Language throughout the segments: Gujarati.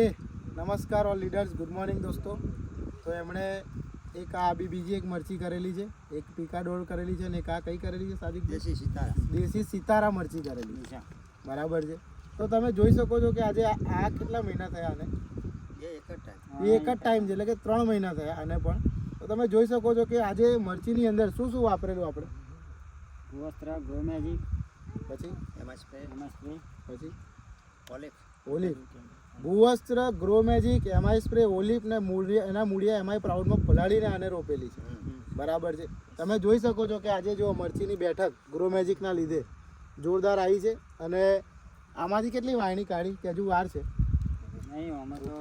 નમસ્કાર ઓલ લીડર્સ, ગુડ મોર્નિંગ દોસ્તો. તો એમણે એક આ બીજી એક મરચી કરેલી છે, એક પિકાડોળ કરેલી છે અને એક આ કઈ કરેલી છે સાદિક? દેશી સિતારા મરચી કરેલી છે, બરાબર છે. તો તમે જોઈ શકો છો કે આજે આ કેટલા મહિના થયા આને? એ એક જ ટાઈમ છે, એટલે કે 3 મહિના થયા આને પણ. તો તમે જોઈ શકો છો કે આજે મરચીની અંદર શું શું વાપરેલું આપણે? ભૂવસ્ત્ર, ગ્રો મેજિક, પછી પછી ઓલિવ, ભૂવસ્ત્ર, grow magic, MI spray, olive ને એના મૂળિયા એમઆઈ પ્રાઉડમાં પલાળીને આને રોપેલી છે, બરાબર છે. તમે જોઈ શકો છો કે આજે જો મરચીની બેઠક ગ્રો મેજિકના લીધે જોરદાર આવી છે. અને આમાંથી કેટલી વાયણી કાઢી કે હજુ વાર છે? નહીં, આમાં તો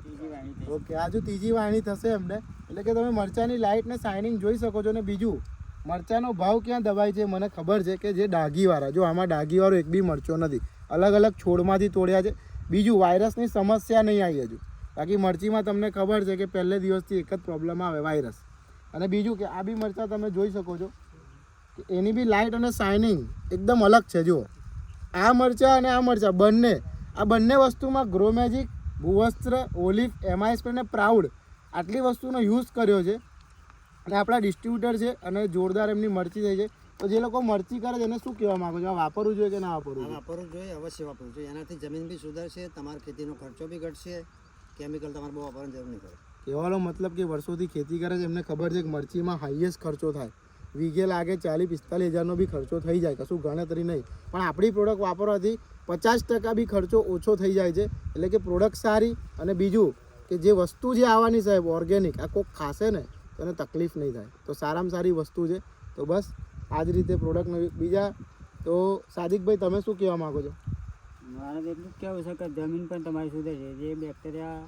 ત્રીજી વાણી થઈ. ઓકે, આ જો ત્રીજી વાયણી થશે એમને, એટલે કે તમે મરચાની લાઇટ ને શાઇનિંગ જોઈ શકો છો. ને બીજું, મરચાનો ભાવ ક્યાં દબાય છે મને ખબર છે કે જે ડાઘીવાળા, જો આમાં ડાઘીવાળો એક બી મરચો નથી, અલગ અલગ છોડમાંથી તોડ્યા છે. બીજું, વાયરસની સમસ્યા નહીં આવી હજુ. બાકી મરચીમાં તમને ખબર છે કે પહેલે દિવસથી એક જ પ્રોબ્લેમ આવે, વાયરસ. અને બીજું કે આ બી મરચાં તમે જોઈ શકો છો કે એની બી લાઇટ અને શાઇનિંગ એકદમ અલગ છે. જુઓ, આ મરચાં અને આ મરચાં આ બંને વસ્તુમાં ગ્રો મેજિક, ભૂવસ્ત્ર, ઓલિવ, એમઆઈ સ્પ્રે અને પ્રાઉડ આટલી વસ્તુનો યુઝ કર્યો છે. અને આપણા ડિસ્ટ્રીબ્યુટર છે અને જોરદાર એમની મરચી થઈ છે. તો જે લોકો મરચી કરે છે એને શું કહેવા માંગો છો? આ વાપરવું જોઈએ કે ના વાપરવું જોઈએ? વાપરવું જોઈએ, અવશ્ય વાપરવું જોઈએ. એનાથી જમીન બી સુધરશે, તમારા ખેતીનો ખર્ચો બી ઘટશે, કેમિકલ તમારે બહુ વાપરવાની જરૂર નહીં પડે. કહેવાનો મતલબ કે વર્ષોથી ખેતી કરે છે એમને ખબર છે કે મરચીમાં હાઈએસ્ટ ખર્ચો થાય, વીઘે લાગે 40-45 હજારનો બી ખર્ચો થઈ જાય, કશું ગણતરી નહીં. પણ આપણી પ્રોડક્ટ વાપરવાથી 50% બી ખર્ચો ઓછો થઈ જાય છે. એટલે કે પ્રોડક્ટ સારી. અને બીજું કે જે વસ્તુ જે આવવાની સાહેબ ઓર્ગેનિક, આ કોઈક ખાશે ને તો એને તકલીફ નહીં થાય. તો સારામાં સારી વસ્તુ છે. તો બસ આ જ રીતે પ્રોડક્ટનો બીજા. તો સાદિકભાઈ, તમે શું કહેવા માગો છો? મારે તો એટલું જ કહેવું છે કે જમીન પણ તમારી સુધરશે. જે બેક્ટેરિયા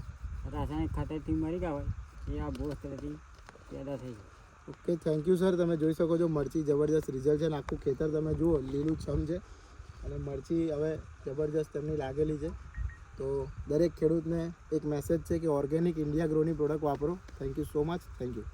રાસાયણિક ખાતરથી મરી ગયા હોય એ આ ભૂવસ્ત્રથી પેદા થઈ જાય. Okay, thank you sir. તમે જોઈ શકો છો મરચી જબરજસ્ત રિઝલ્ટ છે. અને આખું ખેતર તમે જુઓ લીલું છમ છે. અને મરચી હવે જબરજસ્ત એમની લાગેલી છે. તો દરેક ખેડૂતને એક મેસેજ છે કે ઓર્ગેનિક ઇન્ડિયા ગ્રોની પ્રોડક્ટ વાપરો. Thank you so much. Thank you.